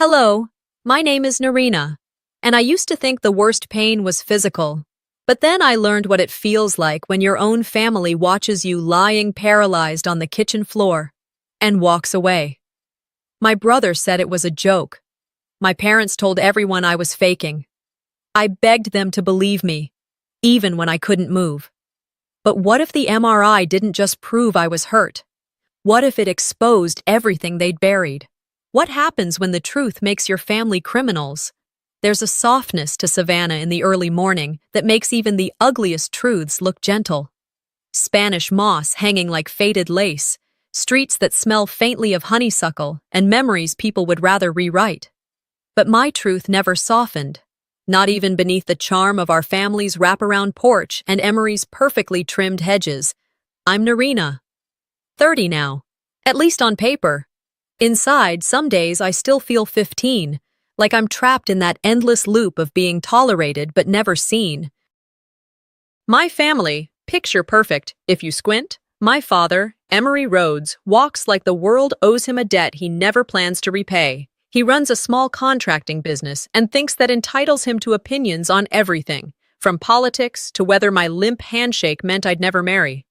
Hello, my name is Narina, and I used to think the worst pain was physical. But then I learned what it feels like when your own family watches you lying paralyzed on the kitchen floor and walks away. My brother said it was a joke. My parents told everyone I was faking. I begged them to believe me, even when I couldn't move. But what if the MRI didn't just prove I was hurt? What if it exposed everything they'd buried? What happens when the truth makes your family criminals? There's a softness to Savannah in the early morning that makes even the ugliest truths look gentle. Spanish moss hanging like faded lace, streets that smell faintly of honeysuckle, and memories people would rather rewrite. But my truth never softened, not even beneath the charm of our family's wraparound porch and Emery's perfectly trimmed hedges. I'm Narina. 30 now, at least on paper. Inside, some days I still feel 15, like I'm trapped in that endless loop of being tolerated but never seen. My family, picture perfect, if you squint. My father, Emery Rhodes, walks like the world owes him a debt he never plans to repay. He runs a small contracting business and thinks that entitles him to opinions on everything, from politics to whether my limp handshake meant I'd never marry.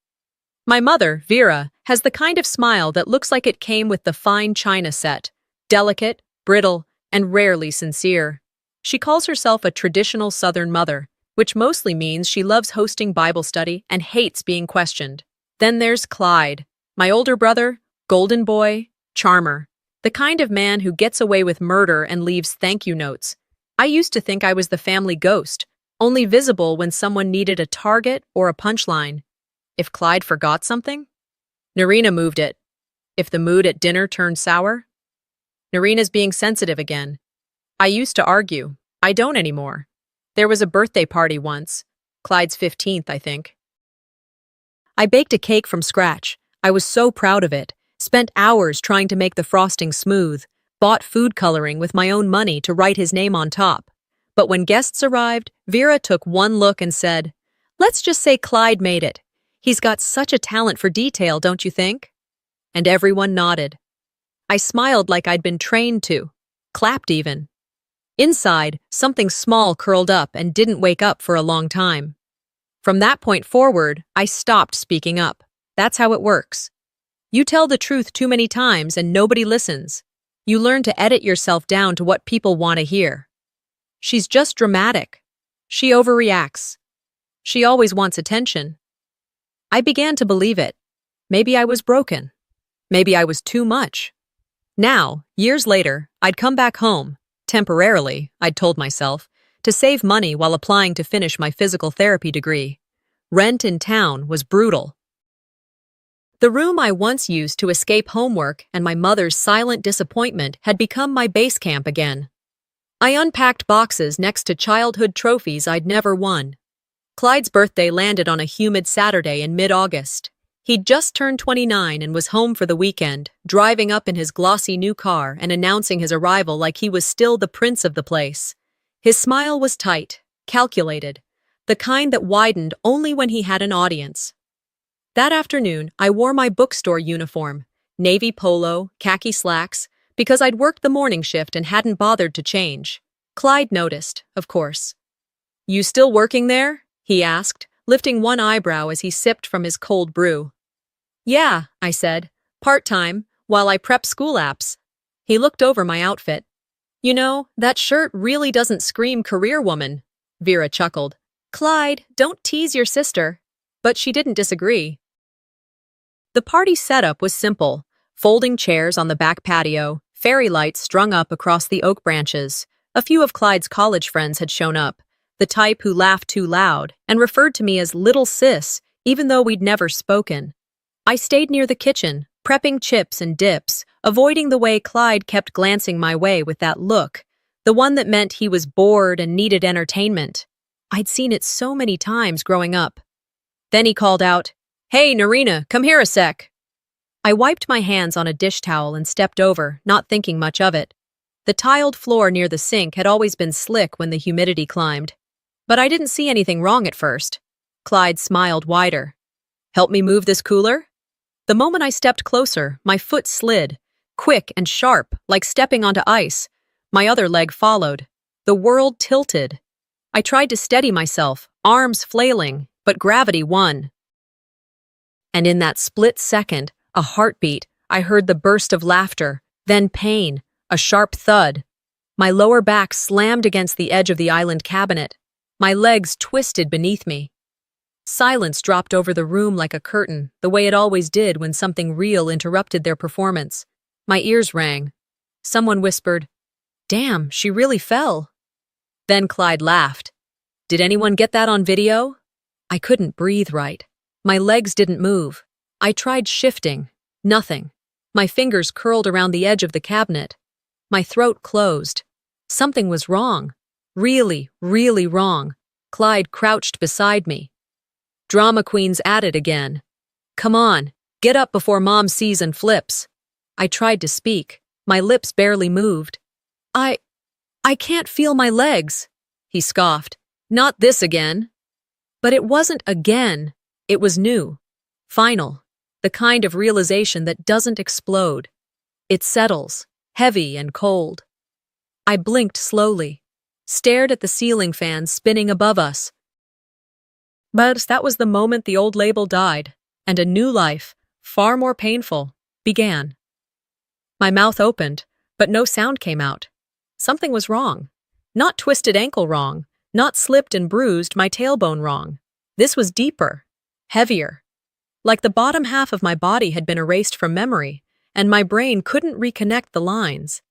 My mother, Vera, has the kind of smile that looks like it came with the fine china set, delicate, brittle, and rarely sincere. She calls herself a traditional Southern mother, which mostly means she loves hosting Bible study and hates being questioned. Then there's Clyde, my older brother, golden boy, charmer, the kind of man who gets away with murder and leaves thank you notes. I used to think I was the family ghost, only visible when someone needed a target or a punchline. If Clyde forgot something, Narina moved it. If the mood at dinner turned sour, Narina's being sensitive again. I used to argue. I don't anymore. There was a birthday party once. Clyde's 15th, I think. I baked a cake from scratch. I was so proud of it. Spent hours trying to make the frosting smooth. Bought food coloring with my own money to write his name on top. But when guests arrived, Vera took one look and said, "Let's just say Clyde made it. He's got such a talent for detail, don't you think?" And everyone nodded. I smiled like I'd been trained to, clapped even. Inside, something small curled up and didn't wake up for a long time. From that point forward, I stopped speaking up. That's how it works. You tell the truth too many times and nobody listens. You learn to edit yourself down to what people want to hear. She's just dramatic. She overreacts. She always wants attention. I began to believe it. Maybe I was broken. Maybe I was too much. Now, years later, I'd come back home, temporarily, I'd told myself, to save money while applying to finish my physical therapy degree. Rent in town was brutal. The room I once used to escape homework and my mother's silent disappointment had become my base camp again. I unpacked boxes next to childhood trophies I'd never won. Clyde's birthday landed on a humid Saturday in mid-August. He'd just turned 29 and was home for the weekend, driving up in his glossy new car and announcing his arrival like he was still the prince of the place. His smile was tight, calculated, the kind that widened only when he had an audience. That afternoon, I wore my bookstore uniform, navy polo, khaki slacks, because I'd worked the morning shift and hadn't bothered to change. Clyde noticed, of course. "You still working there?" he asked, lifting one eyebrow as he sipped from his cold brew. "Yeah," I said, "part-time, while I prep school apps." He looked over my outfit. "You know, that shirt really doesn't scream career woman," Vera chuckled. "Clyde, don't tease your sister." But she didn't disagree. The party setup was simple. Folding chairs on the back patio, fairy lights strung up across the oak branches. A few of Clyde's college friends had shown up, the type who laughed too loud and referred to me as little sis, even though we'd never spoken. I stayed near the kitchen, prepping chips and dips, avoiding the way Clyde kept glancing my way with that look, the one that meant he was bored and needed entertainment. I'd seen it so many times growing up. Then he called out, "Hey, Narina, come here a sec." I wiped my hands on a dish towel and stepped over, not thinking much of it. The tiled floor near the sink had always been slick when the humidity climbed. But I didn't see anything wrong at first. Clyde smiled wider. "Help me move this cooler?" The moment I stepped closer, my foot slid, quick and sharp, like stepping onto ice. My other leg followed. The world tilted. I tried to steady myself, arms flailing, but gravity won. And in that split second, a heartbeat, I heard the burst of laughter, then pain, a sharp thud. My lower back slammed against the edge of the island cabinet. My legs twisted beneath me. Silence dropped over the room like a curtain, the way it always did when something real interrupted their performance. My ears rang. Someone whispered, "Damn, she really fell." Then Clyde laughed. Did anyone get that on video? I couldn't breathe right. My legs didn't move. I tried shifting. Nothing. My fingers curled around the edge of the cabinet. My throat closed. Something was wrong. Really, really wrong. Clyde crouched beside me. Drama queens at it again. Come on, get up before Mom sees and flips. I tried to speak. My lips barely moved. I can't feel my legs, he scoffed. Not this again. But it wasn't again. It was new. Final. The kind of realization that doesn't explode. It settles, heavy and cold. I blinked slowly, stared at the ceiling fan spinning above us. But that was the moment the old label died, and a new life, far more painful, began. My mouth opened, but no sound came out. Something was wrong. Not twisted ankle wrong, not slipped and bruised my tailbone wrong. This was deeper, heavier. Like the bottom half of my body had been erased from memory, and my brain couldn't reconnect the lines.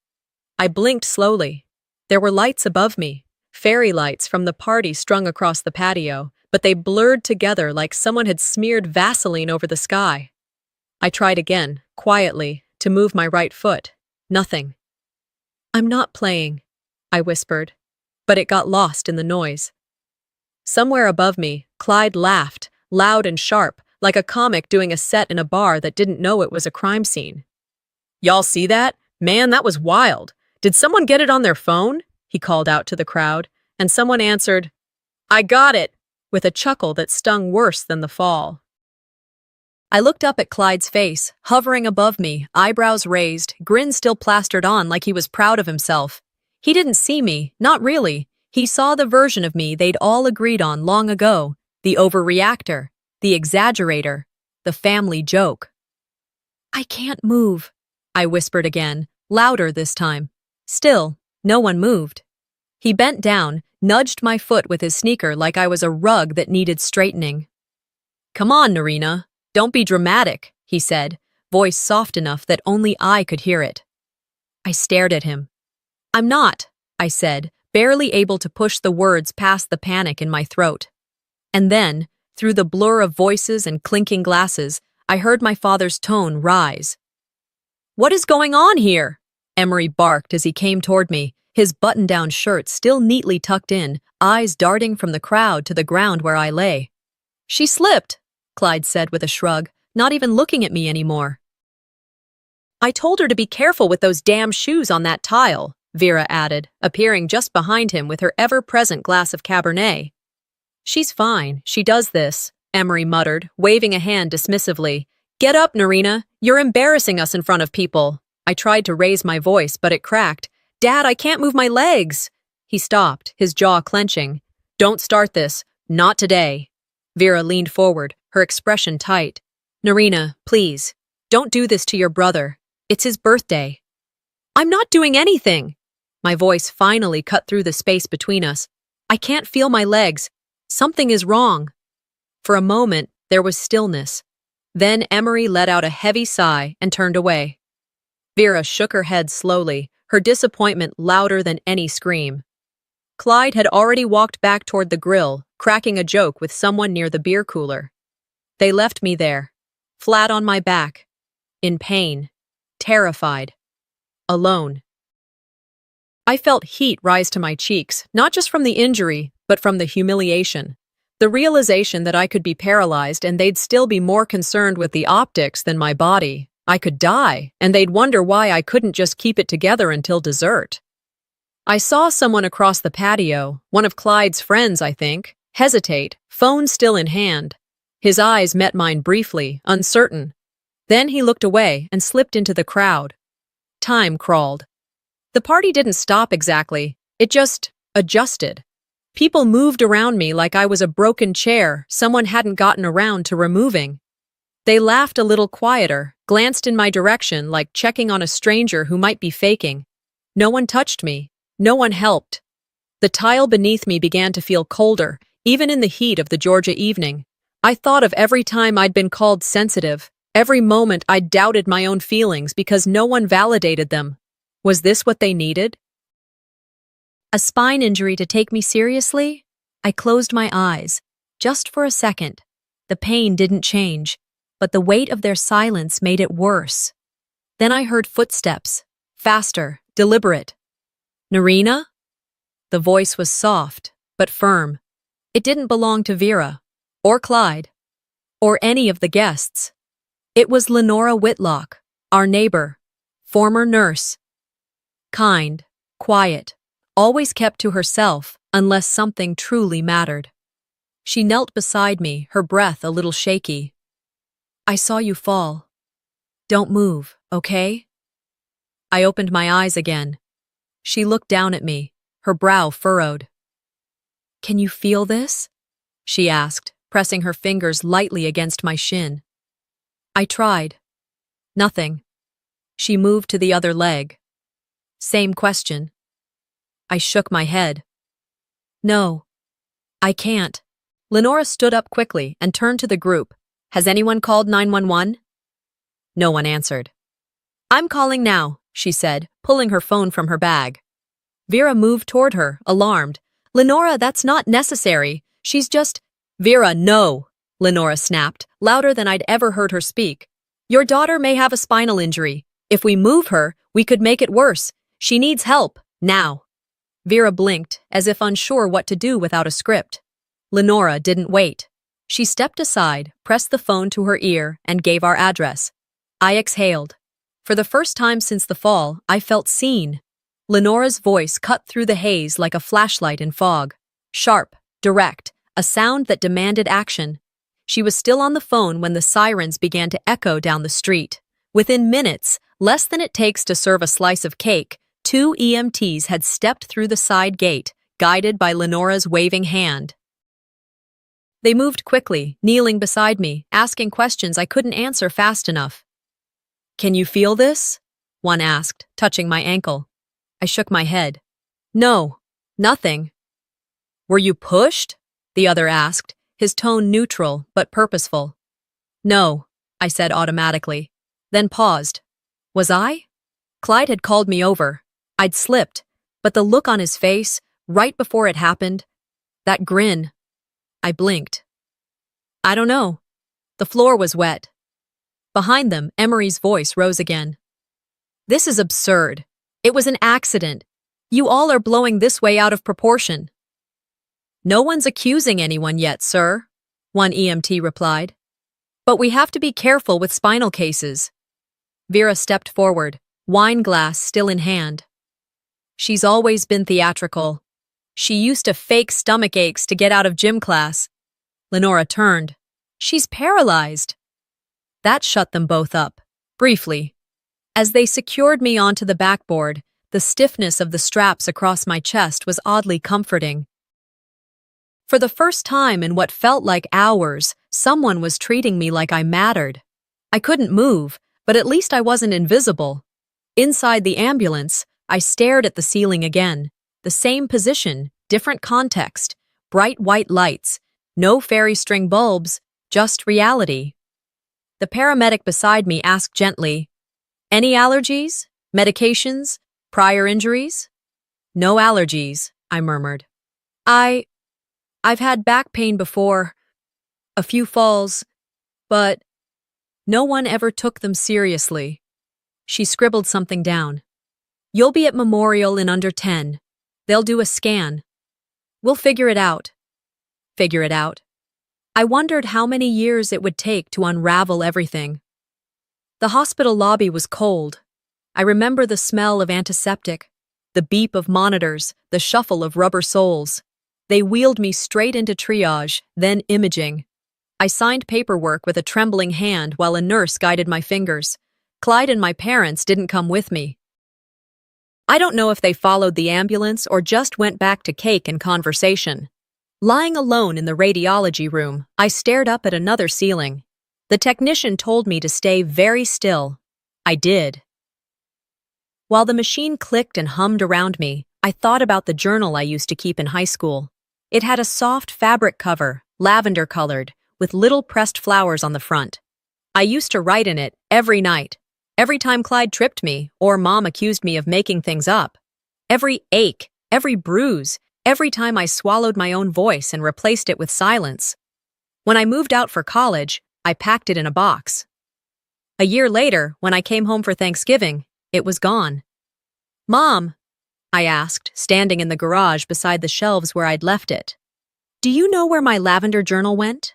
I blinked slowly. There were lights above me, fairy lights from the party strung across the patio, but they blurred together like someone had smeared Vaseline over the sky. I tried again, quietly, to move my right foot. Nothing. I'm not playing, I whispered, but it got lost in the noise. Somewhere above me, Clyde laughed, loud and sharp, like a comic doing a set in a bar that didn't know it was a crime scene. Y'all see that? Man, that was wild. Did someone get it on their phone? He called out to the crowd, and someone answered, I got it, with a chuckle that stung worse than the fall. I looked up at Clyde's face, hovering above me, eyebrows raised, grin still plastered on like he was proud of himself. He didn't see me, not really. He saw the version of me they'd all agreed on long ago, the overreactor, the exaggerator, the family joke. I can't move, I whispered again, louder this time. Still, no one moved. He bent down, nudged my foot with his sneaker like I was a rug that needed straightening. Come on, Narina. Don't be dramatic, he said, voice soft enough that only I could hear it. I stared at him. I'm not, I said, barely able to push the words past the panic in my throat. And then, through the blur of voices and clinking glasses, I heard my father's tone rise. What is going on here? Emery barked as he came toward me, his button-down shirt still neatly tucked in, eyes darting from the crowd to the ground where I lay. She slipped, Clyde said with a shrug, not even looking at me anymore. I told her to be careful with those damn shoes on that tile, Vera added, appearing just behind him with her ever-present glass of Cabernet. She's fine, she does this, Emery muttered, waving a hand dismissively. Get up, Narina, you're embarrassing us in front of people. I tried to raise my voice, but it cracked. Dad, I can't move my legs. He stopped, his jaw clenching. Don't start this, not today. Vera leaned forward, her expression tight. Narina, please, don't do this to your brother. It's his birthday. I'm not doing anything. My voice finally cut through the space between us. I can't feel my legs. Something is wrong. For a moment, there was stillness. Then Emery let out a heavy sigh and turned away. Vera shook her head slowly, her disappointment louder than any scream. Clyde had already walked back toward the grill, cracking a joke with someone near the beer cooler. They left me there, flat on my back, in pain, terrified, alone. I felt heat rise to my cheeks, not just from the injury, but from the humiliation. The realization that I could be paralyzed and they'd still be more concerned with the optics than my body. I could die, and they'd wonder why I couldn't just keep it together until dessert. I saw someone across the patio, one of Clyde's friends, I think, hesitate, phone still in hand. His eyes met mine briefly, uncertain. Then he looked away and slipped into the crowd. Time crawled. The party didn't stop exactly. It just adjusted. People moved around me like I was a broken chair someone hadn't gotten around to removing. They laughed a little quieter, glanced in my direction like checking on a stranger who might be faking. No one touched me. No one helped. The tile beneath me began to feel colder, even in the heat of the Georgia evening. I thought of every time I'd been called sensitive, every moment I'd doubted my own feelings because no one validated them. Was this what they needed? A spine injury to take me seriously? I closed my eyes, just for a second. The pain didn't change, but the weight of their silence made it worse. Then I heard footsteps, faster, deliberate. Narina? The voice was soft, but firm. It didn't belong to Vera, or Clyde, or any of the guests. It was Lenora Whitlock, our neighbor, former nurse. Kind, quiet, always kept to herself unless something truly mattered. She knelt beside me, her breath a little shaky. I saw you fall. Don't move, okay? I opened my eyes again. She looked down at me, her brow furrowed. Can you feel this? She asked, pressing her fingers lightly against my shin. I tried. Nothing. She moved to the other leg. Same question. I shook my head. No. I can't. Lenora stood up quickly and turned to the group. Has anyone called 911? No one answered. I'm calling now, she said, pulling her phone from her bag. Vera moved toward her, alarmed. Lenora, that's not necessary. She's just… Vera, no, Lenora snapped, louder than I'd ever heard her speak. Your daughter may have a spinal injury. If we move her, we could make it worse. She needs help, now. Vera blinked, as if unsure what to do without a script. Lenora didn't wait. She stepped aside, pressed the phone to her ear, and gave our address. I exhaled. For the first time since the fall, I felt seen. Lenora's voice cut through the haze like a flashlight in fog. Sharp, direct, a sound that demanded action. She was still on the phone when the sirens began to echo down the street. Within minutes, less than it takes to serve a slice of cake, 2 EMTs had stepped through the side gate, guided by Lenora's waving hand. They moved quickly, kneeling beside me, asking questions I couldn't answer fast enough. Can you feel this? One asked, touching my ankle. I shook my head. No, nothing. Were you pushed? The other asked, his tone neutral but purposeful. No, I said automatically, then paused. Was I? Clyde had called me over. I'd slipped, but the look on his face, right before it happened, that grin. I blinked. I don't know. The floor was wet. Behind them, Emery's voice rose again. This is absurd. It was an accident. You all are blowing this way out of proportion. No one's accusing anyone yet, sir, one EMT replied. But we have to be careful with spinal cases. Vera stepped forward, wine glass still in hand. She's always been theatrical. She used to fake stomach aches to get out of gym class. Lenora turned. She's paralyzed. That shut them both up, briefly. As they secured me onto the backboard, the stiffness of the straps across my chest was oddly comforting. For the first time in what felt like hours, someone was treating me like I mattered. I couldn't move, but at least I wasn't invisible. Inside the ambulance, I stared at the ceiling again. The same position, different context, bright white lights, no fairy string bulbs, just reality. The paramedic beside me asked gently, Any allergies? Medications? Prior injuries? No allergies, I murmured. I've had back pain before, a few falls, but no one ever took them seriously. She scribbled something down. You'll be at Memorial in under 10. They'll do a scan. We'll figure it out. Figure it out. I wondered how many years it would take to unravel everything. The hospital lobby was cold. I remember the smell of antiseptic, the beep of monitors, the shuffle of rubber soles. They wheeled me straight into triage, then imaging. I signed paperwork with a trembling hand while a nurse guided my fingers. Clyde and my parents didn't come with me. I don't know if they followed the ambulance or just went back to cake and conversation. Lying alone in the radiology room, I stared up at another ceiling. The technician told me to stay very still. I did. While the machine clicked and hummed around me, I thought about the journal I used to keep in high school. It had a soft fabric cover, lavender-colored, with little pressed flowers on the front. I used to write in it every night, every time Clyde tripped me or Mom accused me of making things up. Every ache, every bruise, every time I swallowed my own voice and replaced it with silence. When I moved out for college, I packed it in a box. A year later, when I came home for Thanksgiving, it was gone. "Mom," I asked, standing in the garage beside the shelves where I'd left it, "do you know where my lavender journal went?"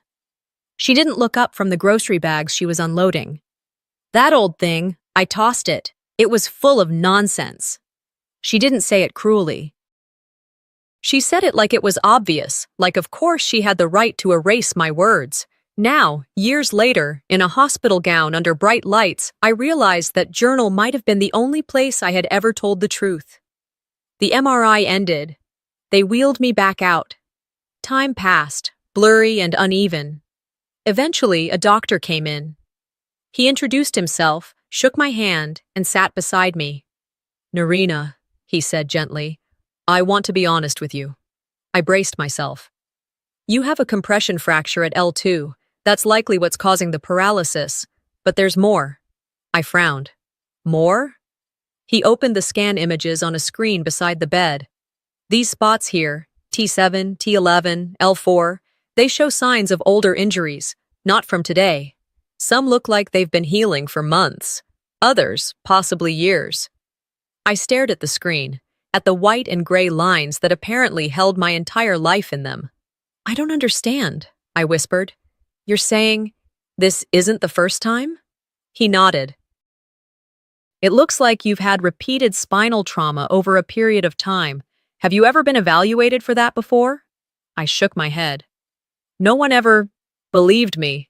She didn't look up from the grocery bags she was unloading. "That old thing, I tossed it. It was full of nonsense." She didn't say it cruelly. She said it like it was obvious, like of course she had the right to erase my words. Now, years later, in a hospital gown under bright lights, I realized that journal might have been the only place I had ever told the truth. The MRI ended. They wheeled me back out. Time passed, blurry and uneven. Eventually, a doctor came in. He introduced himself, shook my hand, and sat beside me. "Narina," he said gently, "I want to be honest with you." I braced myself. "You have a compression fracture at L2. That's likely what's causing the paralysis. But there's more." I frowned. "More?" He opened the scan images on a screen beside the bed. "These spots here, T7, T11, L4, they show signs of older injuries, not from today. Some look like they've been healing for months. Others, possibly years." I stared at the screen, at the white and gray lines that apparently held my entire life in them. "I don't understand," I whispered. "You're saying this isn't the first time?" He nodded. "It looks like you've had repeated spinal trauma over a period of time. Have you ever been evaluated for that before?" I shook my head. "No one ever believed me."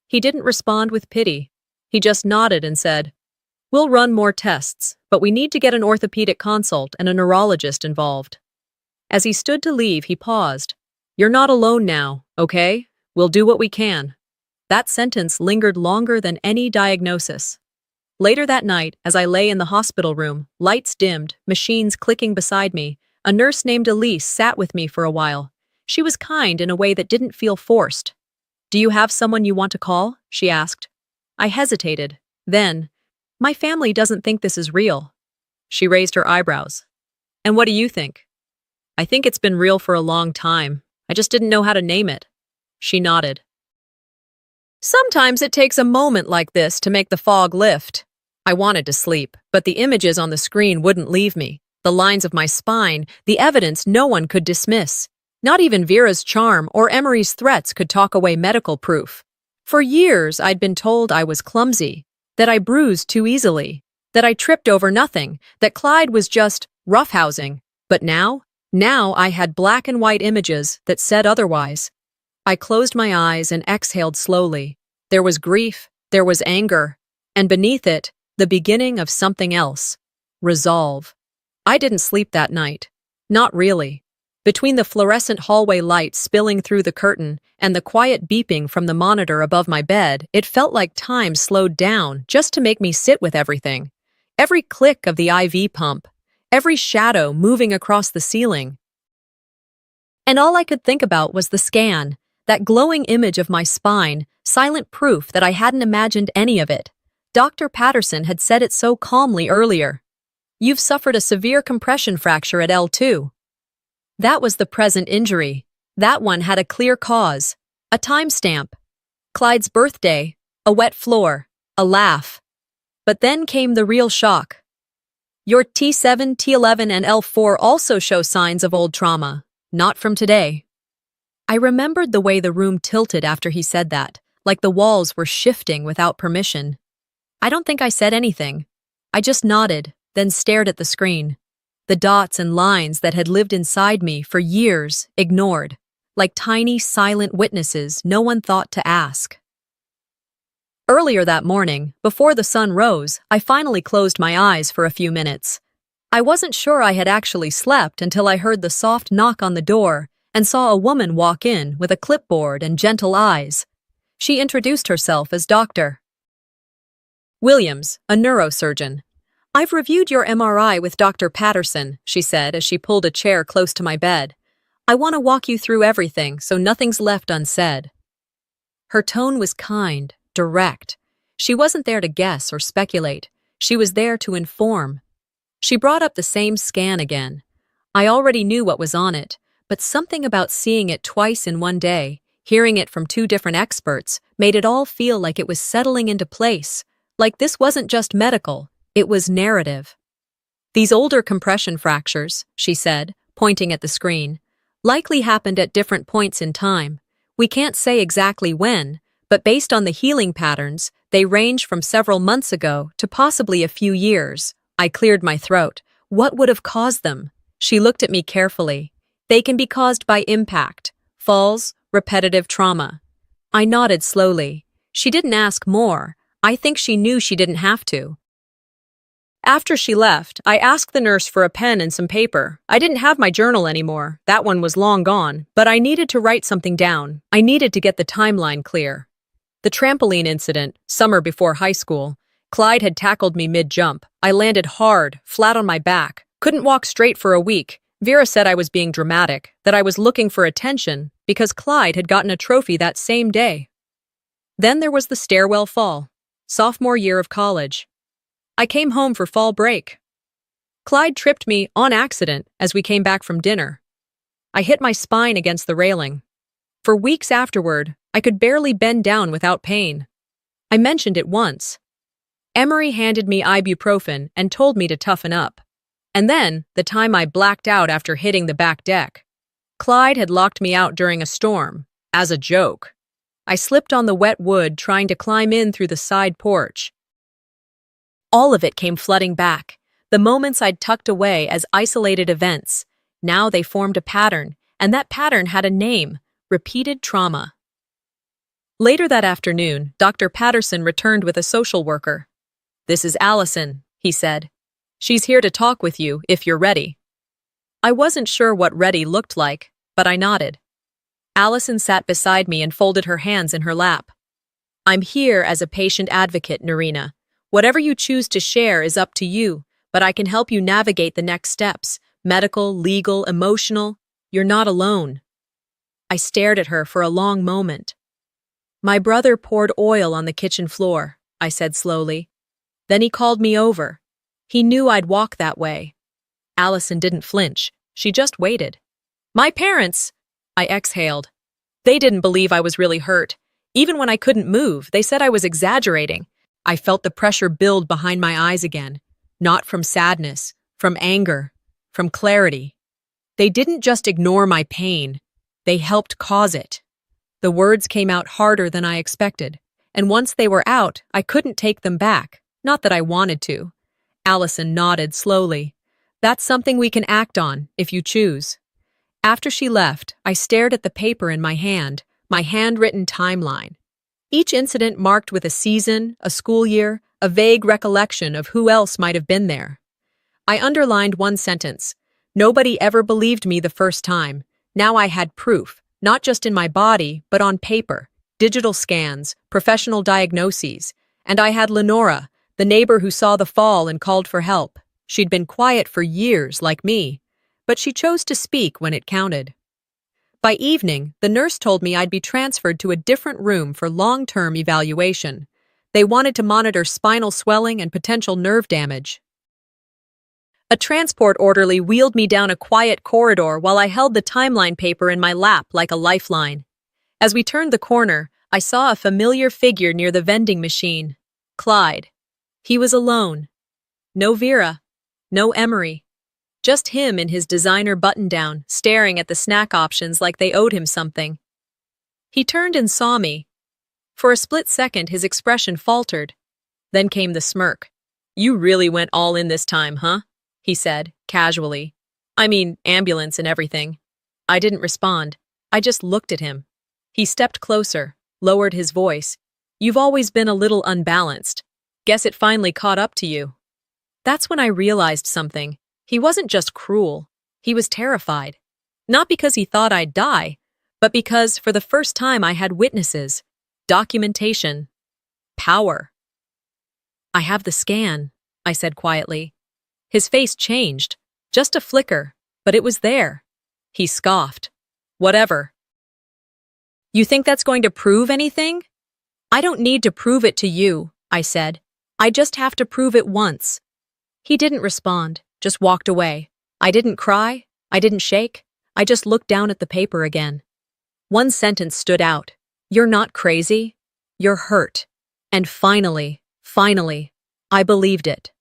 He didn't respond with pity. He just nodded and said, "We'll run more tests, but we need to get an orthopedic consult and a neurologist involved." As he stood to leave, he paused. "You're not alone now, okay? We'll do what we can." That sentence lingered longer than any diagnosis. Later that night, as I lay in the hospital room, lights dimmed, machines clicking beside me, a nurse named Elise sat with me for a while. She was kind in a way that didn't feel forced. "Do you have someone you want to call?" she asked. I hesitated. Then, "My family doesn't think this is real." She raised her eyebrows. "And what do you think?" "I think it's been real for a long time. I just didn't know how to name it." She nodded. "Sometimes it takes a moment like this to make the fog lift." I wanted to sleep, but the images on the screen wouldn't leave me. The lines of my spine, the evidence no one could dismiss. Not even Vera's charm or Emery's threats could talk away medical proof. For years, I'd been told I was clumsy, that I bruised too easily, that I tripped over nothing, that Clyde was just roughhousing. But now I had black and white images that said otherwise. I closed my eyes and exhaled slowly. There was grief, there was anger, and beneath it, the beginning of something else. Resolve. I didn't sleep that night. Not really. Between the fluorescent hallway light spilling through the curtain and the quiet beeping from the monitor above my bed, it felt like time slowed down just to make me sit with everything. Every click of the IV pump, every shadow moving across the ceiling. And all I could think about was the scan, that glowing image of my spine, silent proof that I hadn't imagined any of it. Dr. Patterson had said it so calmly earlier. "You've suffered a severe compression fracture at L2. That was the present injury. That one had a clear cause, a timestamp. Clyde's birthday, a wet floor, a laugh. But then came the real shock. Your T7, T11, and L4 also show signs of old trauma, not from today." I remembered the way the room tilted after he said that, like the walls were shifting without permission. I don't think I said anything. I just nodded, then stared at the screen. The dots and lines that had lived inside me for years, ignored, like tiny, silent witnesses no one thought to ask. Earlier that morning, before the sun rose, I finally closed my eyes for a few minutes. I wasn't sure I had actually slept until I heard the soft knock on the door and saw a woman walk in with a clipboard and gentle eyes. She introduced herself as Dr. Williams, a neurosurgeon. "I've reviewed your MRI with Dr. Patterson," she said as she pulled a chair close to my bed. "I want to walk you through everything so nothing's left unsaid." Her tone was kind, direct. She wasn't there to guess or speculate. She was there to inform. She brought up the same scan again. I already knew what was on it, but something about seeing it twice in one day, hearing it from two different experts, made it all feel like it was settling into place, like this wasn't just medical, it was narrative. "These older compression fractures," she said, pointing at the screen, "likely happened at different points in time. We can't say exactly when, but based on the healing patterns, they range from several months ago to possibly a few years." I cleared my throat. What would have caused them? She looked at me carefully. "They can be caused by impact, falls, repetitive trauma." I nodded slowly. She didn't ask more. I think she knew she didn't have to. After she left, I asked the nurse for a pen and some paper. I didn't have my journal anymore. That one was long gone, but I needed to write something down. I needed to get the timeline clear. The trampoline incident, summer before high school. Clyde had tackled me mid-jump. I landed hard, flat on my back. Couldn't walk straight for a week. Vera said I was being dramatic, that I was looking for attention, because Clyde had gotten a trophy that same day. Then there was the stairwell fall. Sophomore year of college. I came home for fall break. Clyde tripped me on accident as we came back from dinner. I hit my spine against the railing. For weeks afterward, I could barely bend down without pain. I mentioned it once. Emery handed me ibuprofen and told me to toughen up. And then, the time I blacked out after hitting the back deck. Clyde had locked me out during a storm, as a joke. I slipped on the wet wood trying to climb in through the side porch. All of it came flooding back. The moments I'd tucked away as isolated events. Now they formed a pattern, and that pattern had a name: repeated trauma. Later that afternoon, Dr. Patterson returned with a social worker. "This is Allison," he said. "She's here to talk with you if you're ready." I wasn't sure what ready looked like, but I nodded. Allison sat beside me and folded her hands in her lap. "I'm here as a patient advocate, Narina. Whatever you choose to share is up to you, but I can help you navigate the next steps, medical, legal, emotional. You're not alone." I stared at her for a long moment. "My brother poured oil on the kitchen floor," I said slowly. "Then he called me over. He knew I'd walk that way." Allison didn't flinch. She just waited. "My parents," I exhaled. "They didn't believe I was really hurt. Even when I couldn't move, they said I was exaggerating." I felt the pressure build behind my eyes again. Not from sadness, from anger, from clarity. They didn't just ignore my pain. They helped cause it. The words came out harder than I expected, and once they were out, I couldn't take them back. Not that I wanted to. Allison nodded slowly. "That's something we can act on, if you choose." After she left, I stared at the paper in my handwritten timeline. Each incident marked with a season, a school year, a vague recollection of who else might have been there. I underlined one sentence. Nobody ever believed me the first time. Now I had proof, not just in my body, but on paper, digital scans, professional diagnoses. And I had Lenora, the neighbor who saw the fall and called for help. She'd been quiet for years, like me, but she chose to speak when it counted. By evening, the nurse told me I'd be transferred to a different room for long-term evaluation. They wanted to monitor spinal swelling and potential nerve damage. A transport orderly wheeled me down a quiet corridor while I held the timeline paper in my lap like a lifeline. As we turned the corner, I saw a familiar figure near the vending machine. Clyde. He was alone. No Vera. No Emery. Just him in his designer button-down, staring at the snack options like they owed him something. He turned and saw me. For a split second, his expression faltered. Then came the smirk. "You really went all in this time, huh?" he said, casually. "I mean, ambulance and everything." I didn't respond. I just looked at him. He stepped closer, lowered his voice. "You've always been a little unbalanced. Guess it finally caught up to you." That's when I realized something. He wasn't just cruel. He was terrified. Not because he thought I'd die, but because for the first time I had witnesses, documentation, power. I have the scan, I said quietly. His face changed, just a flicker, but it was there. He scoffed. Whatever. You think that's going to prove anything? I don't need to prove it to you, I said. I just have to prove it once. He didn't respond, just walked away. I didn't cry. I didn't shake. I just looked down at the paper again. One sentence stood out. You're not crazy. You're hurt. And finally, I believed it.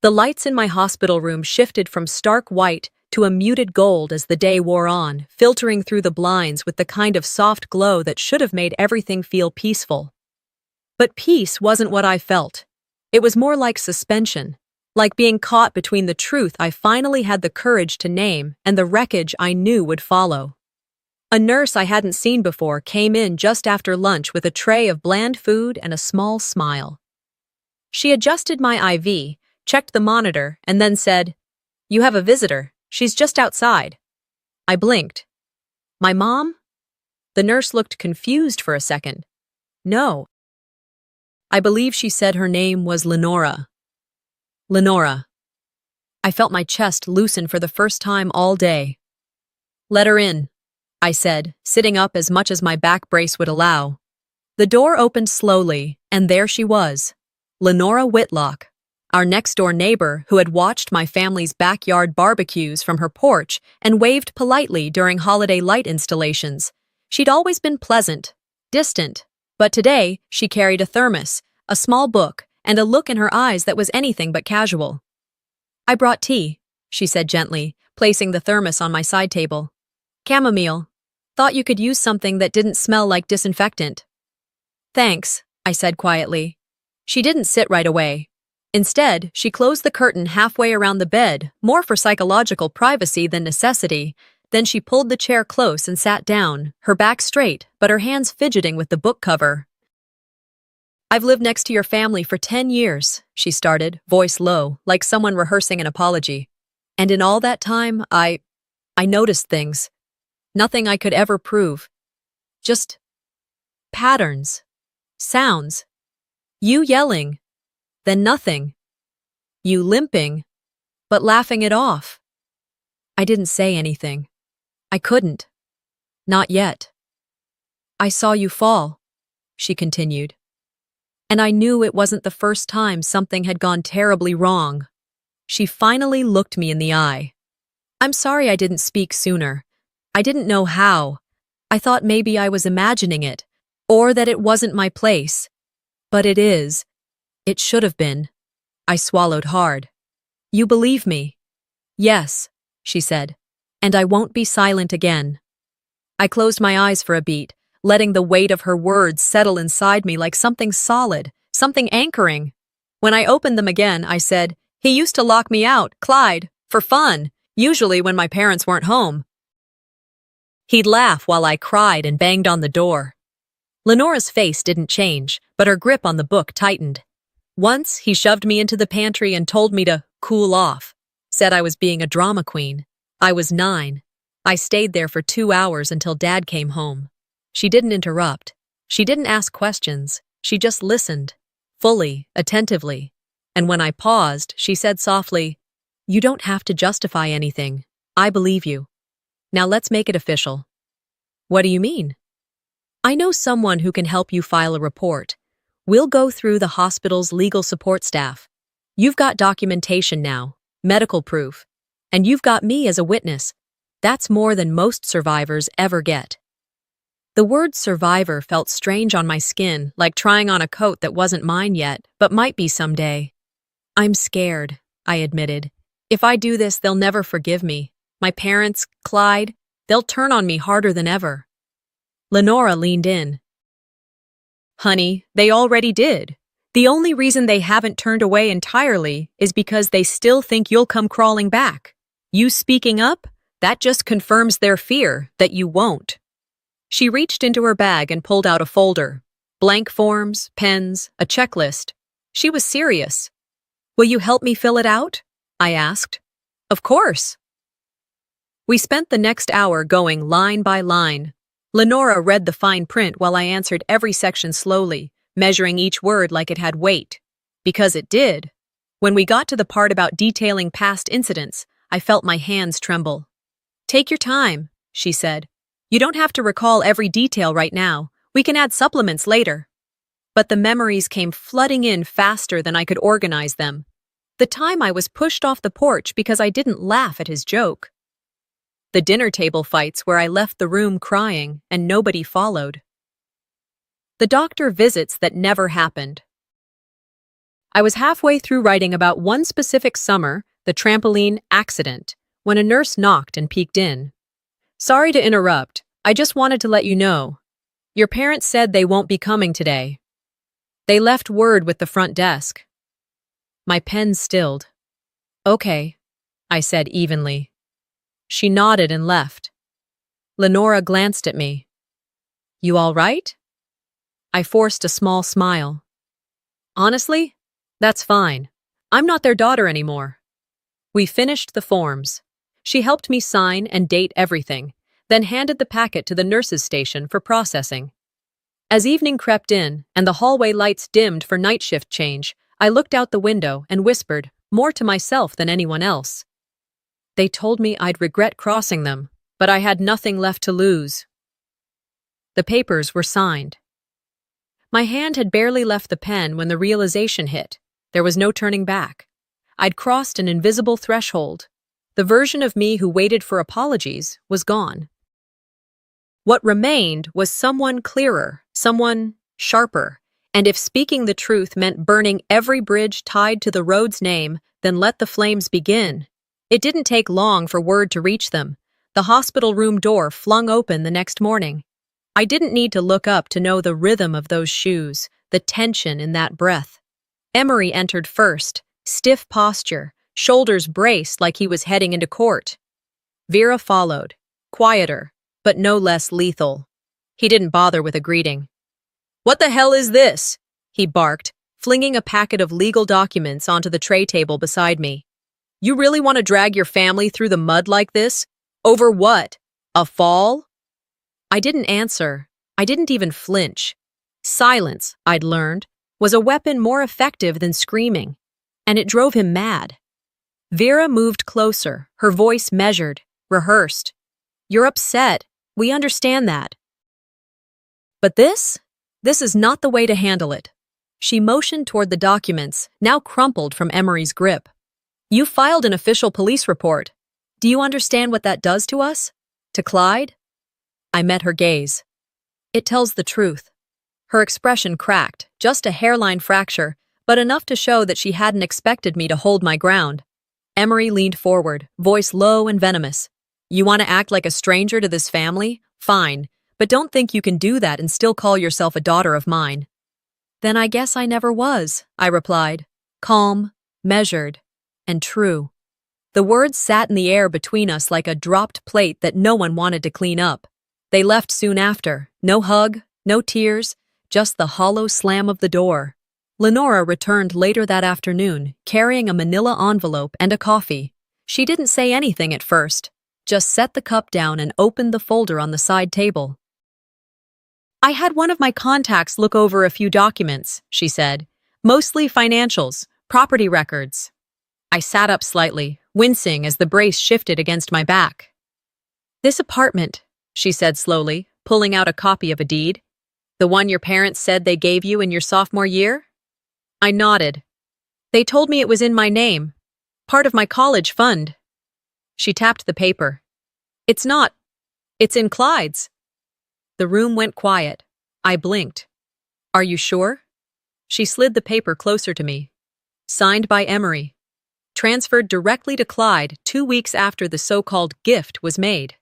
The lights in my hospital room shifted from stark white to a muted gold as the day wore on, filtering through the blinds with the kind of soft glow that should have made everything feel peaceful. But peace wasn't what I felt. It was more like suspension, like being caught between the truth I finally had the courage to name and the wreckage I knew would follow. A nurse I hadn't seen before came in just after lunch with a tray of bland food and a small smile. She adjusted my IV, checked the monitor, and then said, "You have a visitor. She's just outside." I blinked. My mom? The nurse looked confused for a second. No. I believe she said her name was Lenora. Lenora. I felt my chest loosen for the first time all day. "Let her in," I said, sitting up as much as my back brace would allow. The door opened slowly, and there she was, Lenora Whitlock, our next-door neighbor who had watched my family's backyard barbecues from her porch and waved politely during holiday light installations. She'd always been pleasant, distant, but today she carried a thermos, a small book, and a look in her eyes that was anything but casual. "I brought tea," she said gently, placing the thermos on my side table. "Chamomile. Thought you could use something that didn't smell like disinfectant." "Thanks," I said quietly. She didn't sit right away. Instead, she closed the curtain halfway around the bed, more for psychological privacy than necessity. Then she pulled the chair close and sat down, her back straight, but her hands fidgeting with the book cover. "I've lived next to your family for 10 years, she started, voice low, like someone rehearsing an apology. "And in all that time, I noticed things. Nothing I could ever prove. Just patterns, sounds. You yelling, then nothing. You limping, but laughing it off. I didn't say anything. I couldn't. Not yet. I saw you fall," she continued. "And I knew it wasn't the first time something had gone terribly wrong." She finally looked me in the eye. "I'm sorry I didn't speak sooner. I didn't know how. I thought maybe I was imagining it, or that it wasn't my place. But it is. It should have been." I swallowed hard. "You believe me?" "Yes," she said, "and I won't be silent again." I closed my eyes for a beat, letting the weight of her words settle inside me like something solid, something anchoring. When I opened them again, I said, "He used to lock me out, Clyde, for fun, usually when my parents weren't home. He'd laugh while I cried and banged on the door." Lenora's face didn't change, but her grip on the book tightened. "Once, he shoved me into the pantry and told me to cool off. Said I was being a drama queen. I was 9. I stayed there for 2 hours until Dad came home." She didn't interrupt. She didn't ask questions. She just listened, fully, attentively. And when I paused, she said softly, "You don't have to justify anything. I believe you. Now let's make it official." "What do you mean?" "I know someone who can help you file a report. We'll go through the hospital's legal support staff. You've got documentation now, medical proof, and you've got me as a witness. That's more than most survivors ever get." The word survivor felt strange on my skin, like trying on a coat that wasn't mine yet, but might be someday. "I'm scared," I admitted. "If I do this, they'll never forgive me. My parents, Clyde, they'll turn on me harder than ever." Lenora leaned in. "Honey, they already did. The only reason they haven't turned away entirely is because they still think you'll come crawling back. You speaking up, that just confirms their fear that you won't." She reached into her bag and pulled out a folder. Blank forms, pens, a checklist. She was serious. "Will you help me fill it out?" I asked. Of course. We spent the next hour going line by line. Lenora read the fine print while I answered every section slowly, measuring each word like it had weight. Because it did. When we got to the part about detailing past incidents, I felt my hands tremble. Take your time, she said. You don't have to recall every detail right now. We can add supplements later. But the memories came flooding in faster than I could organize them. The time I was pushed off the porch because I didn't laugh at his joke. The dinner table fights where I left the room crying and nobody followed. The doctor visits that never happened. I was halfway through writing about one specific summer, the trampoline accident, when a nurse knocked and peeked in. Sorry to interrupt. I just wanted to let you know. Your parents said they won't be coming today. They left word with the front desk. My pen stilled. Okay, I said evenly. She nodded and left. Lenora glanced at me. You all right? I forced a small smile. Honestly, that's fine. I'm not their daughter anymore. We finished the forms. She helped me sign and date everything, then handed the packet to the nurse's station for processing. As evening crept in and the hallway lights dimmed for night shift change, I looked out the window and whispered, more to myself than anyone else. They told me I'd regret crossing them, but I had nothing left to lose. The papers were signed. My hand had barely left the pen when the realization hit. There was no turning back. I'd crossed an invisible threshold. The version of me who waited for apologies was gone. What remained was someone clearer, someone sharper, and if speaking the truth meant burning every bridge tied to the road's name, then let the flames begin. It didn't take long for word to reach them. The hospital room door flung open the next morning. I didn't need to look up to know the rhythm of those shoes, the tension in that breath. Emery entered first, stiff posture, shoulders braced like he was heading into court. Vera followed, quieter, but no less lethal. He didn't bother with a greeting. What the hell is this? He barked, flinging a packet of legal documents onto the tray table beside me. You really want to drag your family through the mud like this? Over what? A fall? I didn't answer. I didn't even flinch. Silence, I'd learned, was a weapon more effective than screaming, and it drove him mad. Vera moved closer, her voice measured, rehearsed. You're upset. We understand that. But this is not the way to handle it. She motioned toward the documents, now crumpled from Emery's grip. You filed an official police report. Do you understand what that does to us? To Clyde? I met her gaze. It tells the truth. Her expression cracked, just a hairline fracture, but enough to show that she hadn't expected me to hold my ground. Emery leaned forward, voice low and venomous. You want to act like a stranger to this family? Fine, but don't think you can do that and still call yourself a daughter of mine. Then I guess I never was, I replied, calm, measured, and true. The words sat in the air between us like a dropped plate that no one wanted to clean up. They left soon after, no hug, no tears, just the hollow slam of the door. Lenora returned later that afternoon, carrying a manila envelope and a coffee. She didn't say anything at first, just set the cup down and opened the folder on the side table. I had one of my contacts look over a few documents, she said, mostly financials, property records. I sat up slightly, wincing as the brace shifted against my back. This apartment, she said slowly, pulling out a copy of a deed. The one your parents said they gave you in your sophomore year? I nodded. They told me it was in my name, part of my college fund. She tapped the paper. It's not. It's in Clyde's. The room went quiet. I blinked. Are you sure? She slid the paper closer to me. Signed by Emery. Transferred directly to Clyde 2 weeks after the so-called gift was made.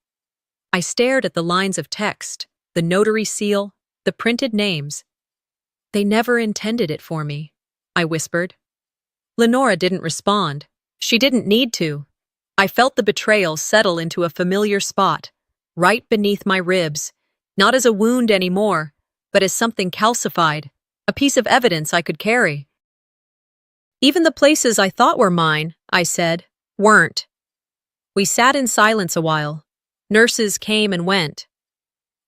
I stared at the lines of text, the notary seal, the printed names. They never intended it for me, I whispered. Lenora didn't respond. She didn't need to. I felt the betrayal settle into a familiar spot, right beneath my ribs, not as a wound anymore, but as something calcified, a piece of evidence I could carry. Even the places I thought were mine, I said, weren't. We sat in silence a while. Nurses came and went.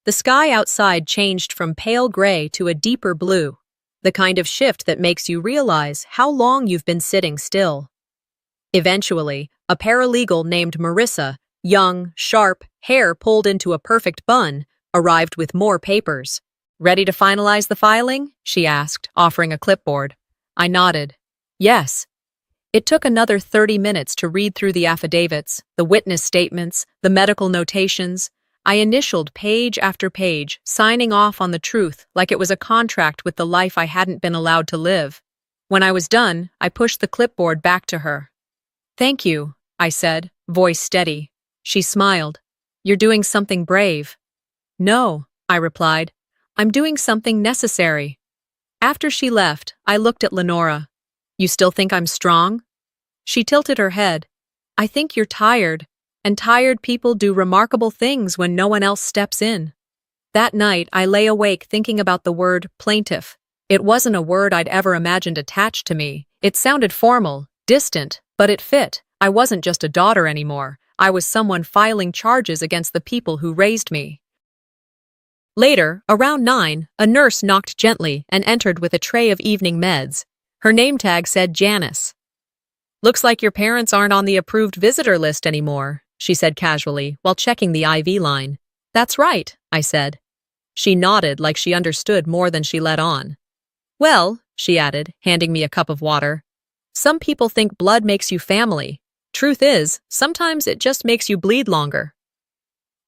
The sky outside changed from pale gray to a deeper blue, the kind of shift that makes you realize how long you've been sitting still. Eventually, a paralegal named Marissa, young, sharp, hair pulled into a perfect bun, arrived with more papers. "Ready to finalize the filing?" she asked, offering a clipboard. I nodded. Yes. It took another 30 minutes to read through the affidavits, the witness statements, the medical notations. I initialed page after page, signing off on the truth like it was a contract with the life I hadn't been allowed to live. When I was done, I pushed the clipboard back to her. "Thank you," I said, voice steady. She smiled. "You're doing something brave." "No," I replied. "I'm doing something necessary." After she left, I looked at Lenora. "You still think I'm strong?" She tilted her head. "I think you're tired, and tired people do remarkable things when no one else steps in." That night, I lay awake thinking about the word plaintiff. It wasn't a word I'd ever imagined attached to me. It sounded formal, distant, but it fit. I wasn't just a daughter anymore. I was someone filing charges against the people who raised me. Later, around 9, a nurse knocked gently and entered with a tray of evening meds. Her name tag said Janice. "Looks like your parents aren't on the approved visitor list anymore," she said casually, while checking the IV line. "That's right," I said. She nodded like she understood more than she let on. "Well," she added, handing me a cup of water, "some people think blood makes you family. Truth is, sometimes it just makes you bleed longer."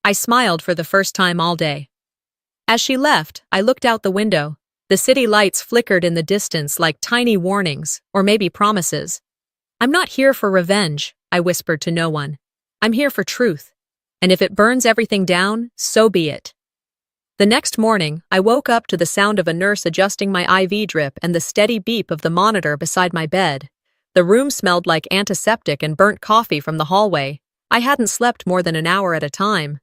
I smiled for the first time all day. As she left, I looked out the window. The city lights flickered in the distance like tiny warnings, or maybe promises. "I'm not here for revenge," I whispered to no one. "I'm here for truth. And if it burns everything down, so be it." The next morning, I woke up to the sound of a nurse adjusting my IV drip and the steady beep of the monitor beside my bed. The room smelled like antiseptic and burnt coffee from the hallway. I hadn't slept more than an hour at a time.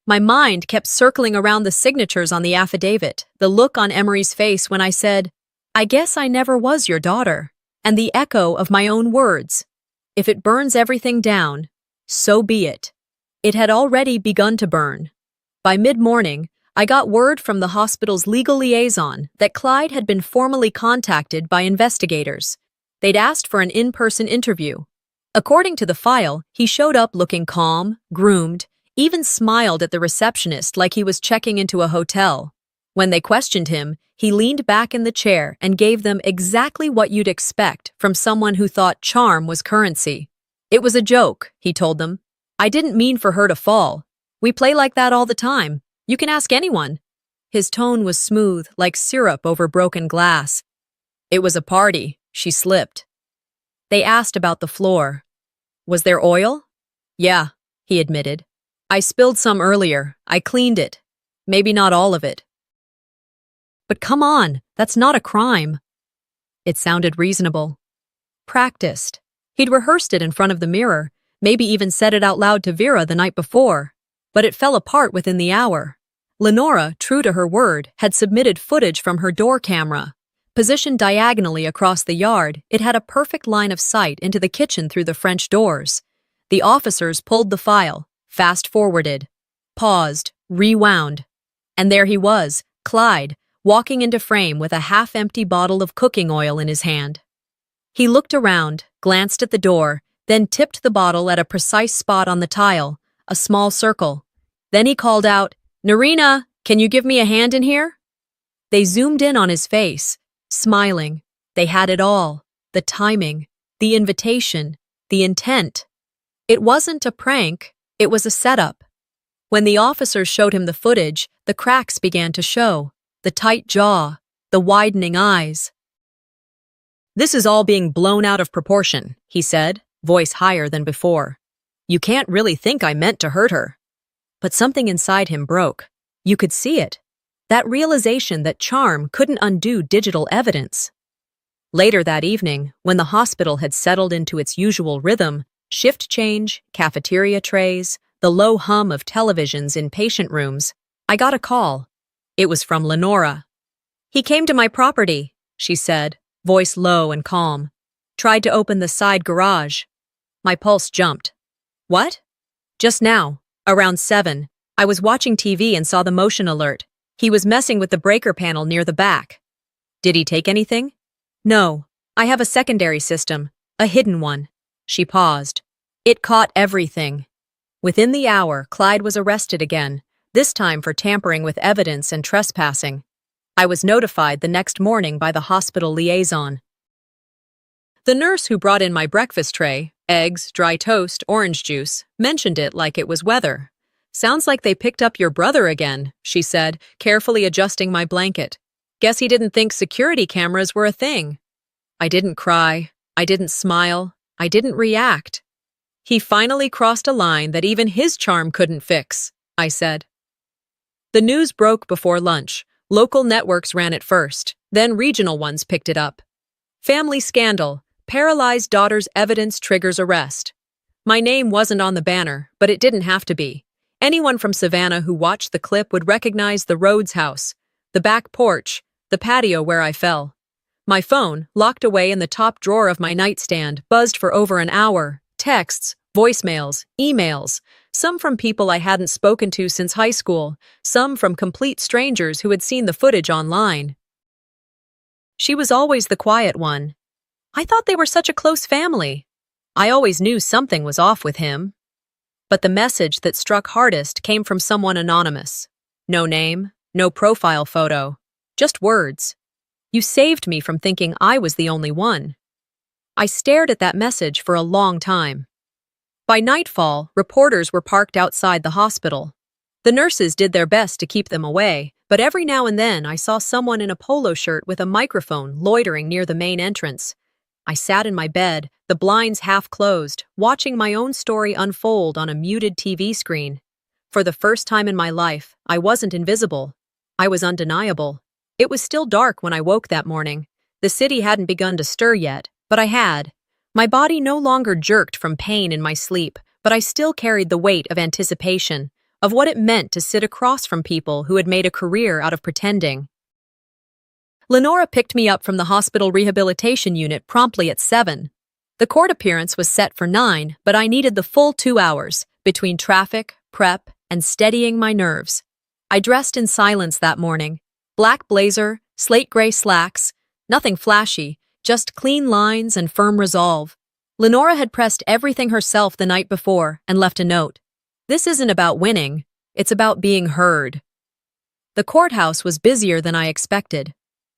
My mind kept circling around the signatures on the affidavit, the look on Emery's face when I said, "I guess I never was your daughter," and the echo of my own words. If it burns everything down, so be it. It had already begun to burn. By mid-morning, I got word from the hospital's legal liaison that Clyde had been formally contacted by investigators. They'd asked for an in-person interview. According to the file, he showed up looking calm, groomed, even smiled at the receptionist like he was checking into a hotel. When they questioned him, he leaned back in the chair and gave them exactly what you'd expect from someone who thought charm was currency. "It was a joke," he told them. "I didn't mean for her to fall. We play like that all the time. You can ask anyone." His tone was smooth, like syrup over broken glass. "It was a party," she slipped. They asked about the floor. "Was there oil?" "Yeah," he admitted. "I spilled some earlier. I cleaned it. Maybe not all of it." "But come on, that's not a crime." It sounded reasonable. Practiced. He'd rehearsed it in front of the mirror, maybe even said it out loud to Vera the night before. But it fell apart within the hour. Lenora, true to her word, had submitted footage from her door camera. Positioned diagonally across the yard, it had a perfect line of sight into the kitchen through the French doors. The officers pulled the file, fast-forwarded, paused, rewound. And there he was, Clyde, walking into frame with a half-empty bottle of cooking oil in his hand. He looked around, glanced at the door, then tipped the bottle at a precise spot on the tile, a small circle. Then he called out, "Narina, can you give me a hand in here?" They zoomed in on his face, smiling. They had it all: the timing, the invitation, the intent. It wasn't a prank, it was a setup. When the officers showed him the footage, the cracks began to show, the tight jaw, the widening eyes. "This is all being blown out of proportion," he said, voice higher than before. "You can't really think I meant to hurt her." But something inside him broke. You could see it. That realization that charm couldn't undo digital evidence. Later that evening, when the hospital had settled into its usual rhythm, shift change, cafeteria trays, the low hum of televisions in patient rooms, I got a call. It was from Lenora. "He came to my property," she said, voice low and calm. "Tried to open the side garage." My pulse jumped. What? Just now, around 7, I was watching TV and saw the motion alert. He was messing with the breaker panel near the back. Did he take anything? No. I have a secondary system, a hidden one. She paused. It caught everything. Within the hour, Clyde was arrested again, this time for tampering with evidence and trespassing. I was notified the next morning by the hospital liaison. The nurse who brought in my breakfast tray, eggs, dry toast, orange juice, mentioned it like it was weather. Sounds like they picked up your brother again, she said, carefully adjusting my blanket. Guess he didn't think security cameras were a thing. I didn't cry. I didn't smile. I didn't react. He finally crossed a line that even his charm couldn't fix, I said. The news broke before lunch. Local networks ran it first, then regional ones picked it up. Family scandal. Paralyzed daughter's evidence triggers arrest. My name wasn't on the banner, but it didn't have to be. Anyone from Savannah who watched the clip would recognize the Rhodes house, the back porch, the patio where I fell. My phone, locked away in the top drawer of my nightstand, buzzed for over an hour. Texts, voicemails, emails, some from people I hadn't spoken to since high school, some from complete strangers who had seen the footage online. She was always the quiet one. I thought they were such a close family. I always knew something was off with him. But the message that struck hardest came from someone anonymous. No name, no profile photo, just words. You saved me from thinking I was the only one. I stared at that message for a long time. By nightfall, reporters were parked outside the hospital. The nurses did their best to keep them away, but every now and then I saw someone in a polo shirt with a microphone loitering near the main entrance. I sat in my bed, the blinds half closed, watching my own story unfold on a muted TV screen. For the first time in my life, I wasn't invisible. I was undeniable. It was still dark when I woke that morning. The city hadn't begun to stir yet, but I had. My body no longer jerked from pain in my sleep, but I still carried the weight of anticipation, of what it meant to sit across from people who had made a career out of pretending. Lenora picked me up from the hospital rehabilitation unit promptly at 7. The court appearance was set for 9, but I needed the full 2 hours, between traffic, prep, and steadying my nerves. I dressed in silence that morning. Black blazer, slate gray slacks, nothing flashy, just clean lines and firm resolve. Lenora had pressed everything herself the night before and left a note. This isn't about winning, it's about being heard. The courthouse was busier than I expected.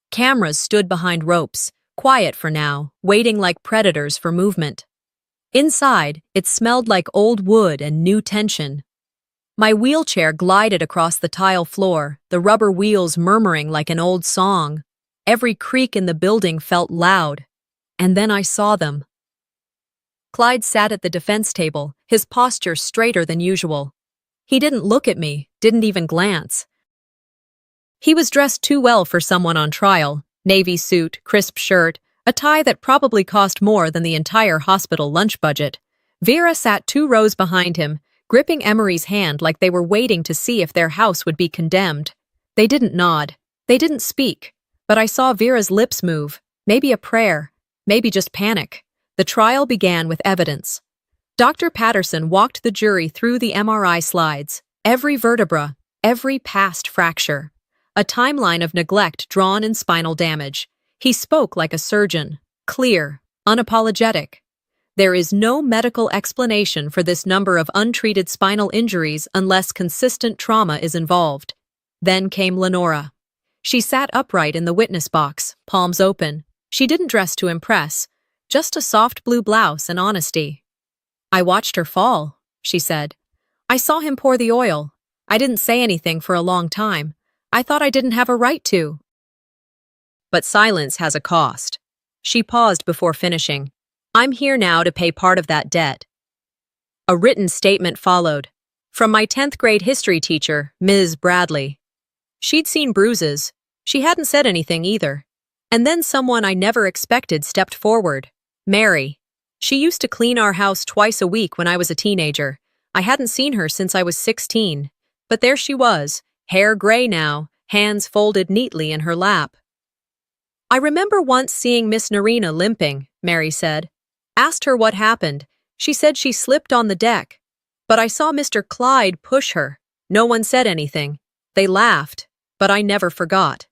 Cameras stood behind ropes, quiet for now, waiting like predators for movement. Inside, it smelled like old wood and new tension. My wheelchair glided across the tile floor, the rubber wheels murmuring like an old song. Every creak in the building felt loud. And then I saw them. Clyde sat at the defense table, his posture straighter than usual. He didn't look at me, didn't even glance. He was dressed too well for someone on trial. Navy suit, crisp shirt, a tie that probably cost more than the entire hospital lunch budget. Vera sat 2 rows behind him, gripping Emery's hand like they were waiting to see if their house would be condemned. They didn't nod. They didn't speak. But I saw Vera's lips move. Maybe a prayer. Maybe just panic. The trial began with evidence. Dr. Patterson walked the jury through the MRI slides. Every vertebra, every past fracture. A timeline of neglect drawn in spinal damage. He spoke like a surgeon, clear, unapologetic. There is no medical explanation for this number of untreated spinal injuries unless consistent trauma is involved. Then came Lenora. She sat upright in the witness box, palms open. She didn't dress to impress, just a soft blue blouse and honesty. I watched her fall, she said. I saw him pour the oil. I didn't say anything for a long time. I thought I didn't have a right to. But silence has a cost. She paused before finishing. I'm here now to pay part of that debt. A written statement followed. From my 10th grade history teacher, Ms. Bradley. She'd seen bruises. She hadn't said anything either. And then someone I never expected stepped forward. Mary. She used to clean our house twice a week when I was a teenager. I hadn't seen her since I was 16. But there she was, hair gray now, hands folded neatly in her lap. I remember once seeing Miss Narina limping, Mary said. Asked her what happened. She said she slipped on the deck. But I saw Mr. Clyde push her. No one said anything. They laughed, but I never forgot.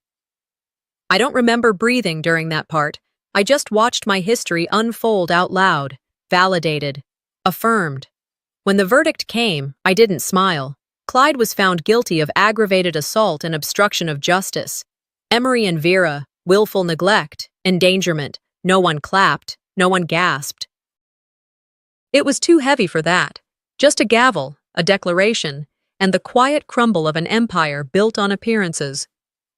I don't remember breathing during that part. I just watched my history unfold out loud, validated, affirmed. When the verdict came, I didn't smile. Clyde was found guilty of aggravated assault and obstruction of justice. Emery and Vera, willful neglect, endangerment. No one clapped, no one gasped. It was too heavy for that. Just a gavel, a declaration, and the quiet crumble of an empire built on appearances.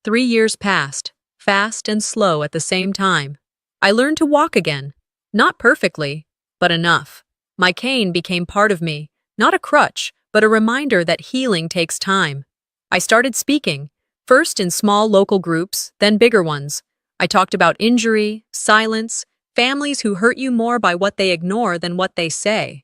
3 years passed, fast and slow at the same time. I learned to walk again. Not perfectly, but enough. My cane became part of me, not a crutch, but a reminder that healing takes time. I started speaking, first in small local groups, then bigger ones. I talked about injury, silence, families who hurt you more by what they ignore than what they say.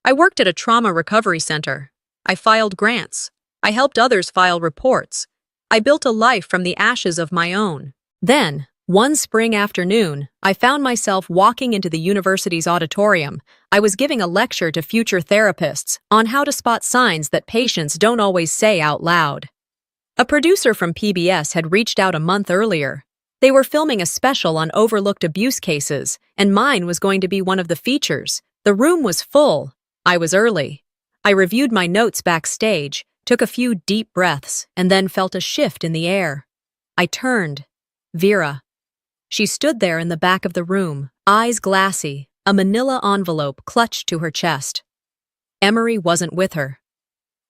I worked at a trauma recovery center. I filed grants. I helped others file reports. I built a life from the ashes of my own. Then, one spring afternoon, I found myself walking into the university's auditorium. I was giving a lecture to future therapists on how to spot signs that patients don't always say out loud. A producer from PBS had reached out a month earlier. They were filming a special on overlooked abuse cases, and mine was going to be one of the features. The room was full. I was early. I reviewed my notes backstage, took a few deep breaths, and then felt a shift in the air. I turned. Vera. She stood there in the back of the room, eyes glassy, a manila envelope clutched to her chest. Emery wasn't with her.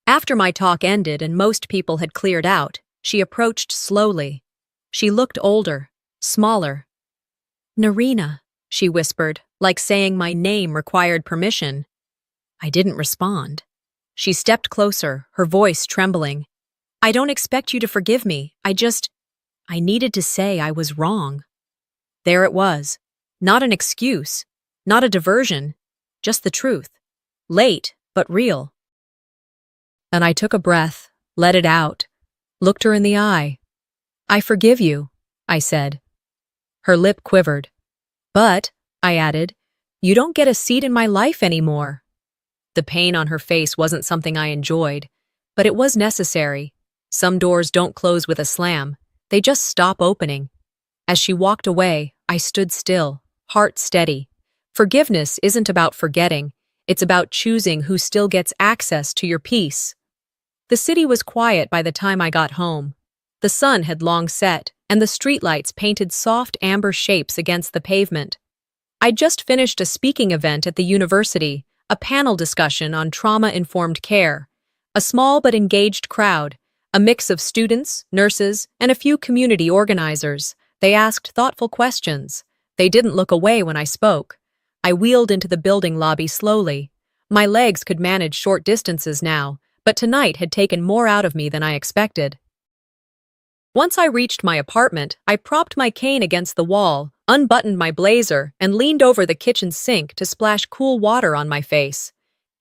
After my talk ended and most people had cleared out, she approached slowly. She looked older, smaller. "Narina," she whispered, like saying my name required permission. I didn't respond. She stepped closer, her voice trembling. "I don't expect you to forgive me. I needed to say I was wrong." There it was. Not an excuse, not a diversion, just the truth. Late, but real. And I took a breath, let it out, looked her in the eye. "I forgive you," I said. Her lip quivered. "But," I added, "you don't get a seat in my life anymore." The pain on her face wasn't something I enjoyed, but it was necessary. Some doors don't close with a slam. They just stop opening. As she walked away, I stood still, heart steady. Forgiveness isn't about forgetting. It's about choosing who still gets access to your peace. The city was quiet by the time I got home. The sun had long set, and the streetlights painted soft amber shapes against the pavement. I'd just finished a speaking event at the university, a panel discussion on trauma-informed care. A small but engaged crowd, a mix of students, nurses, and a few community organizers. They asked thoughtful questions. They didn't look away when I spoke. I wheeled into the building lobby slowly. My legs could manage short distances now, but tonight had taken more out of me than I expected. Once I reached my apartment, I propped my cane against the wall, unbuttoned my blazer, and leaned over the kitchen sink to splash cool water on my face.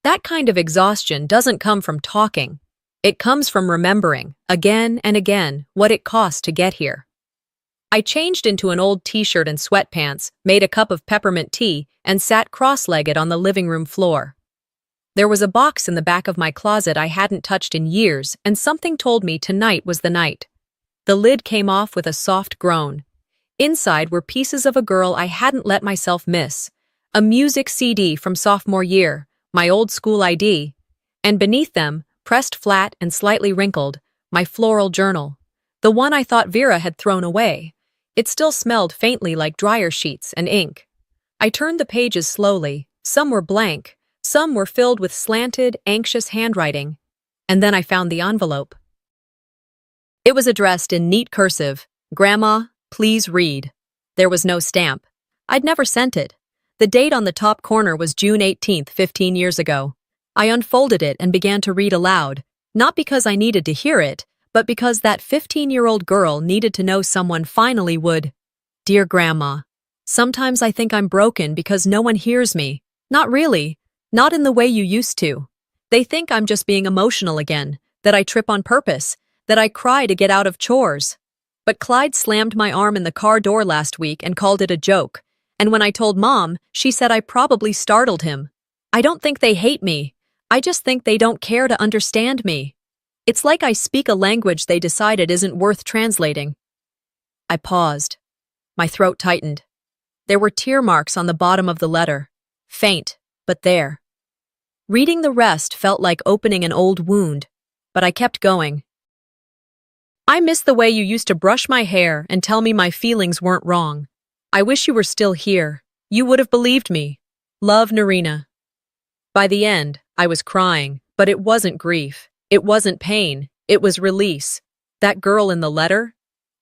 That kind of exhaustion doesn't come from talking. It comes from remembering, again and again, what it cost to get here. I changed into an old t-shirt and sweatpants, made a cup of peppermint tea, and sat cross-legged on the living room floor. There was a box in the back of my closet I hadn't touched in years, and something told me tonight was the night. The lid came off with a soft groan. Inside were pieces of a girl I hadn't let myself miss, a music CD from sophomore year, my old school ID, and beneath them, pressed flat and slightly wrinkled, my floral journal, the one I thought Vera had thrown away. It still smelled faintly like dryer sheets and ink. I turned the pages slowly. Some were blank, some were filled with slanted, anxious handwriting. And then I found the envelope. It was addressed in neat cursive, "Grandma, please read." There was no stamp. I'd never sent it. The date on the top corner was June 18th, 15 years ago. I unfolded it and began to read aloud, not because I needed to hear it, but because that 15-year-old girl needed to know someone finally would. "Dear Grandma, sometimes I think I'm broken because no one hears me. Not really. Not in the way you used to. They think I'm just being emotional again, that I trip on purpose, that I cry to get out of chores. But Clyde slammed my arm in the car door last week and called it a joke. And when I told Mom, she said I probably startled him. I don't think they hate me. I just think they don't care to understand me. It's like I speak a language they decided isn't worth translating. I paused. My throat tightened. There were tear marks on the bottom of the letter. Faint, but there. Reading the rest felt like opening an old wound, but I kept going. I miss the way you used to brush my hair and tell me my feelings weren't wrong. I wish you were still here. You would have believed me. Love, Narina. By the end, I was crying, but it wasn't grief. It wasn't pain. It was release. That girl in the letter?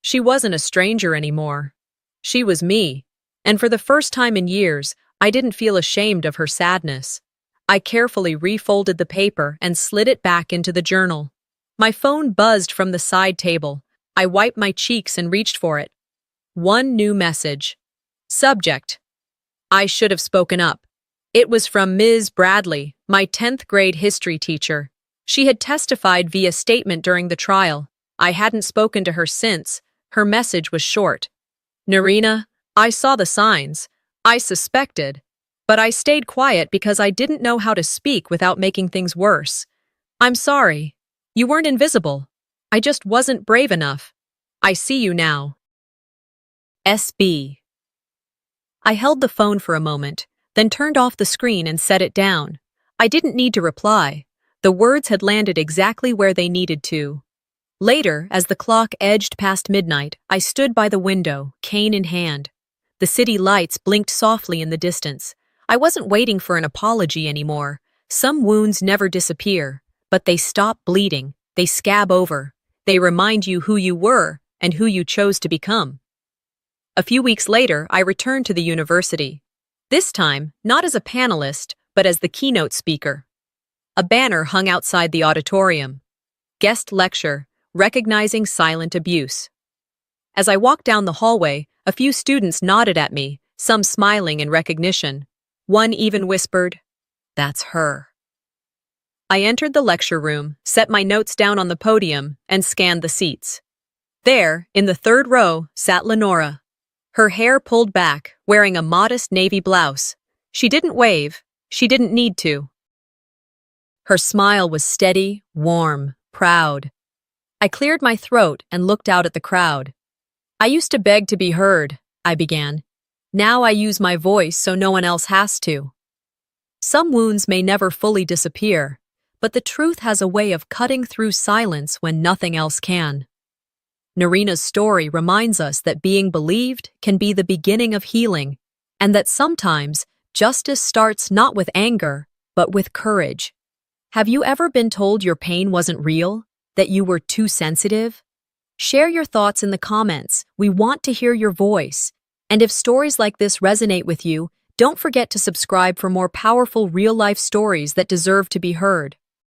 She wasn't a stranger anymore. She was me. And for the first time in years, I didn't feel ashamed of her sadness. I carefully refolded the paper and slid it back into the journal. My phone buzzed from the side table. I wiped my cheeks and reached for it. One new message. Subject. I should have spoken up. It was from Ms. Bradley, my 10th grade history teacher. She had testified via statement during the trial. I hadn't spoken to her since. Her message was short. Narina, I saw the signs. I suspected. But I stayed quiet because I didn't know how to speak without making things worse. I'm sorry. You weren't invisible. I just wasn't brave enough. I see you now. SB. I held the phone for a moment, then turned off the screen and set it down. I didn't need to reply. The words had landed exactly where they needed to. Later, as the clock edged past midnight, I stood by the window, cane in hand. The city lights blinked softly in the distance. I wasn't waiting for an apology anymore. Some wounds never disappear, but they stop bleeding. They scab over. They remind you who you were and who you chose to become. A few weeks later, I returned to the university. This time, not as a panelist, but as the keynote speaker. A banner hung outside the auditorium. Guest lecture, Recognizing Silent Abuse. As I walked down the hallway, a few students nodded at me, some smiling in recognition. One even whispered, "That's her." I entered the lecture room, set my notes down on the podium, and scanned the seats. There, in the third row, sat Lenora. Her hair pulled back, wearing a modest navy blouse. She didn't wave. She didn't need to. Her smile was steady, warm, proud. I cleared my throat and looked out at the crowd. I used to beg to be heard, I began. Now I use my voice so no one else has to. Some wounds may never fully disappear, but the truth has a way of cutting through silence when nothing else can. Narina's story reminds us that being believed can be the beginning of healing, and that sometimes justice starts not with anger, but with courage. Have you ever been told your pain wasn't real? That you were too sensitive? Share your thoughts in the comments. We want to hear your voice. And if stories like this resonate with you, don't forget to subscribe for more powerful real-life stories that deserve to be heard.